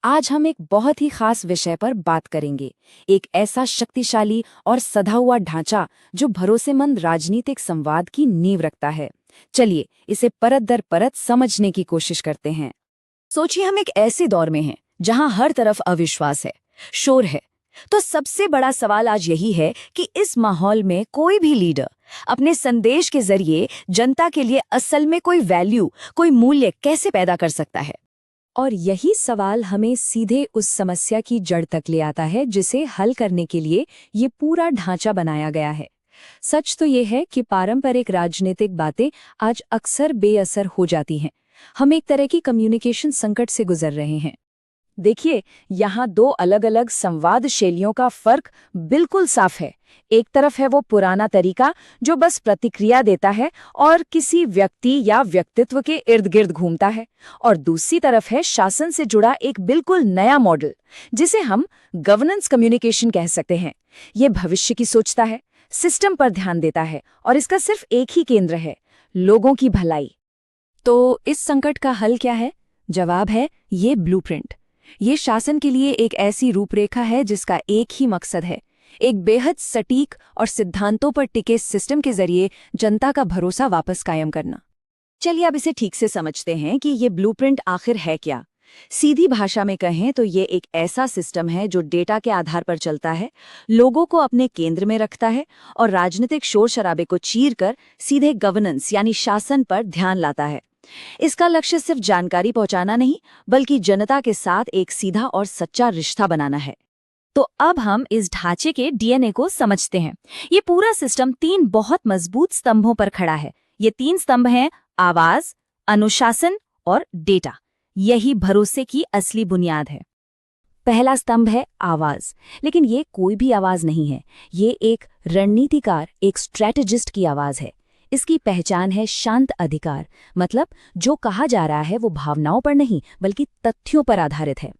आज हम एक बहुत ही खास विषय पर बात करेंगे। एक ऐसा शक्तिशाली और सधा हुआ ढांचा जो भरोसेमंद राजनीतिक संवाद की नींव रखता है। चलिए इसे परत दर परत समझने की कोशिश करते हैं। सोचिए, हम एक ऐसे दौर में हैं जहां हर तरफ अविश्वास है, शोर है। तो सबसे बड़ा सवाल आज यही है कि इस माहौल में कोई भी लीडर अपने संदेश के जरिए जनता के लिए असल में कोई वैल्यू, कोई मूल्य कैसे पैदा कर सकता है। और यही सवाल हमें सीधे उस समस्या की जड़ तक ले आता है जिसे हल करने के लिए ये पूरा ढांचा बनाया गया है। सच तो ये है कि पारंपरिक राजनीतिक बातें आज अक्सर बेअसर हो जाती हैं। हम एक तरह की कम्युनिकेशन संकट से गुजर रहे हैं। देखिए, यहाँ दो अलग अलग संवाद शैलियों का फर्क बिल्कुल साफ है। एक तरफ है वो पुराना तरीका जो बस प्रतिक्रिया देता है और किसी व्यक्ति या व्यक्तित्व के इर्द गिर्द घूमता है, और दूसरी तरफ है शासन से जुड़ा एक बिल्कुल नया मॉडल जिसे हम गवर्नेंस कम्युनिकेशन कह सकते हैं। ये भविष्य की सोचता है, सिस्टम पर ध्यान देता है और इसका सिर्फ एक ही केंद्र है, लोगों की भलाई। तो इस संकट का हल क्या है? जवाब है ये ब्लूप्रिंट। ये शासन के लिए एक ऐसी रूपरेखा है जिसका एक ही मकसद है, एक बेहद सटीक और सिद्धांतों पर टिके सिस्टम के जरिए जनता का भरोसा वापस कायम करना। चलिए अब इसे ठीक से समझते हैं कि ये ब्लूप्रिंट आखिर है क्या। सीधी भाषा में कहें तो ये एक ऐसा सिस्टम है जो डेटा के आधार पर चलता है, लोगों को अपने केंद्र में रखता है और राजनीतिक शोर शराबे को चीरकर सीधे गवर्नेंस यानी शासन पर ध्यान लाता है। इसका लक्ष्य सिर्फ जानकारी पहुंचाना नहीं, बल्कि जनता के साथ एक सीधा और सच्चा रिश्ता बनाना है। तो अब हम इस ढांचे के डीएनए को समझते हैं। ये पूरा सिस्टम 3 बहुत मजबूत स्तंभों पर खड़ा है। ये 3 स्तंभ हैं आवाज, अनुशासन और डेटा। यही भरोसे की असली बुनियाद है। पहला स्तंभ है आवाज, लेकिन ये कोई भी आवाज नहीं है। ये एक रणनीतिकार, एक स्ट्रैटेजिस्ट की आवाज है। इसकी पहचान है शांत अधिकार, मतलब जो कहा जा रहा है वो भावनाओं पर नहीं बल्कि तथ्यों पर आधारित है।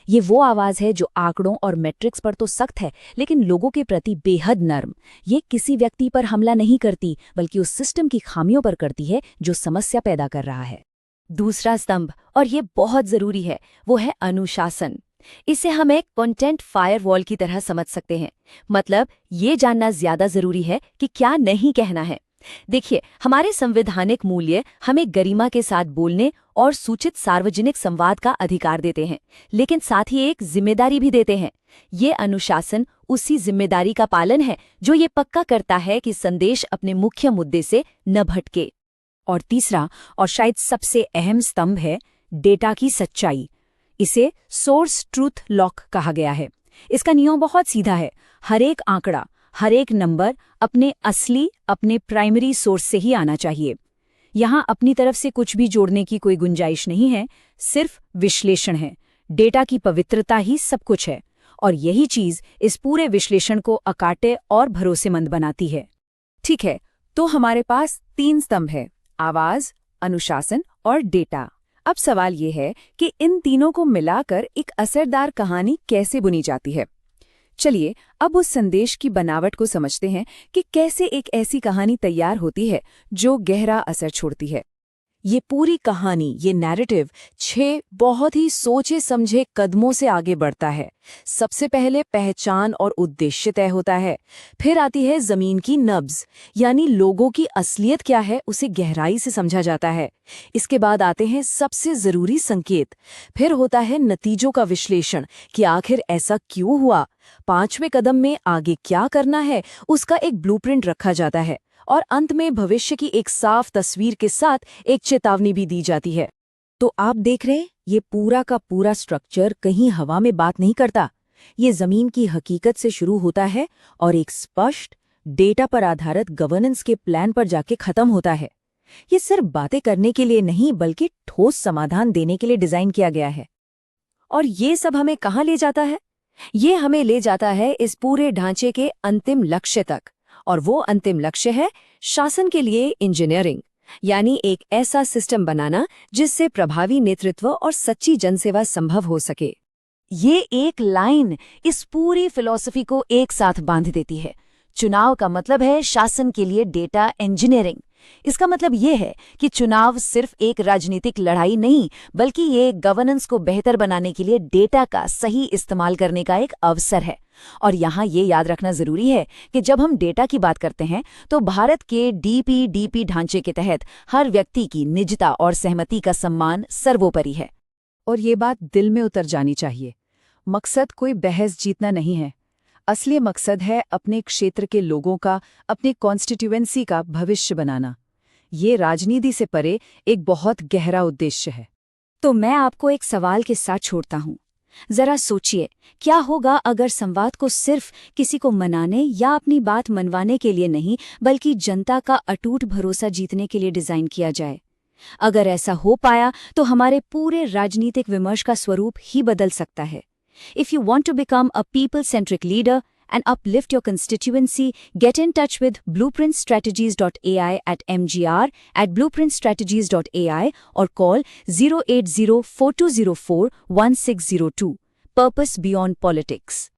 ये वो आवाज है जो आंकड़ों और मैट्रिक्स पर तो सख्त है, लेकिन लोगों के प्रति बेहद नर्म। ये किसी व्यक्ति पर हमला नहीं करती, बल्कि उस सिस्टम की खामियों पर करती है जो समस्या पैदा कर रहा है। दूसरा स्तंभ, और ये बहुत जरूरी है, वो है अनुशासन। इसे हम एक कंटेंट फायरवॉल की तरह समझ सकते हैं। मतलब ये जानना ज्यादा जरूरी है कि क्या नहीं कहना है। देखिए, हमारे संवैधानिक मूल्य हमें गरिमा के साथ बोलने और सूचित सार्वजनिक संवाद का अधिकार देते हैं, लेकिन साथ ही एक जिम्मेदारी भी देते हैं। ये अनुशासन उसी जिम्मेदारी का पालन है जो ये पक्का करता है कि संदेश अपने मुख्य मुद्दे से न भटके। और तीसरा और शायद सबसे अहम स्तंभ है डेटा की सच्चाई। इसे सोर्स ट्रूथ लॉक कहा गया है। इसका नियम बहुत सीधा है। हर एक आंकड़ा, हर एक नंबर अपने प्राइमरी सोर्स से ही आना चाहिए। यहाँ अपनी तरफ से कुछ भी जोड़ने की कोई गुंजाइश नहीं है, सिर्फ विश्लेषण है। डेटा की पवित्रता ही सब कुछ है, और यही चीज इस पूरे विश्लेषण को अकाटे और भरोसेमंद बनाती है। ठीक है, तो हमारे पास 3 स्तंभ है, आवाज, अनुशासन और डेटा। अब सवाल ये है कि इन तीनों को मिलाकर एक असरदार कहानी कैसे बुनी जाती है। चलिए अब उस संदेश की बनावट को समझते हैं कि कैसे एक ऐसी कहानी तैयार होती है जो गहरा असर छोड़ती है। ये पूरी कहानी, ये नैरेटिव 6 बहुत ही सोचे समझे कदमों से आगे बढ़ता है। सबसे पहले पहचान और उद्देश्य तय होता है। फिर आती है जमीन की नब्ज, यानी लोगों की असलियत क्या है उसे गहराई से समझा जाता है। इसके बाद आते हैं सबसे जरूरी संकेत। फिर होता है नतीजों का विश्लेषण कि आखिर ऐसा क्यों हुआ। 5वें कदम में आगे क्या करना है उसका एक ब्लूप्रिंट रखा जाता है, और अंत में भविष्य की एक साफ तस्वीर के साथ एक चेतावनी भी दी जाती है। तो आप देख रहे हैं, ये पूरा का पूरा स्ट्रक्चर कहीं हवा में बात नहीं करता। ये जमीन की हकीकत से शुरू होता है और एक स्पष्ट डेटा पर आधारित गवर्नेंस के प्लान पर जाके खत्म होता है। ये सिर्फ बातें करने के लिए नहीं बल्कि ठोस समाधान देने के लिए डिजाइन किया गया है। और ये सब हमें कहाँ ले जाता है? ये हमें ले जाता है इस पूरे ढांचे के अंतिम लक्ष्य तक, और वो अंतिम लक्ष्य है शासन के लिए इंजीनियरिंग, यानी एक ऐसा सिस्टम बनाना जिससे प्रभावी नेतृत्व और सच्ची जनसेवा संभव हो सके। ये एक लाइन इस पूरी फिलॉसफी को एक साथ बांध देती है। चुनाव का मतलब है शासन के लिए डेटा इंजीनियरिंग, इसका मतलब ये है कि चुनाव सिर्फ एक राजनीतिक लड़ाई नहीं, बल्कि ये गवर्नेंस को बेहतर बनाने के लिए डेटा का सही इस्तेमाल करने का एक अवसर है। और यहाँ ये याद रखना जरूरी है कि जब हम डेटा की बात करते हैं तो भारत के डीपीडीपी ढांचे के तहत हर व्यक्ति की निजता और सहमति का सम्मान सर्वोपरि है। और ये बात दिल में उतर जानी चाहिए। मकसद कोई बहस जीतना नहीं है। असली मकसद है अपने क्षेत्र के लोगों का, अपने कॉन्स्टिट्यूएंसी का भविष्य बनाना। ये राजनीति से परे एक बहुत गहरा उद्देश्य है। तो मैं आपको एक सवाल के साथ छोड़ता हूँ। जरा सोचिए, क्या होगा अगर संवाद को सिर्फ किसी को मनाने या अपनी बात मनवाने के लिए नहीं, बल्कि जनता का अटूट भरोसा जीतने के लिए डिजाइन किया जाए? अगर ऐसा हो पाया तो हमारे पूरे राजनीतिक विमर्श का स्वरूप ही बदल सकता है। If you want to become a people-centric leader and uplift your constituency, get in touch with blueprintstrategies.ai at mgr@blueprintstrategies.ai or call 080-4204-1602. Purpose Beyond Politics.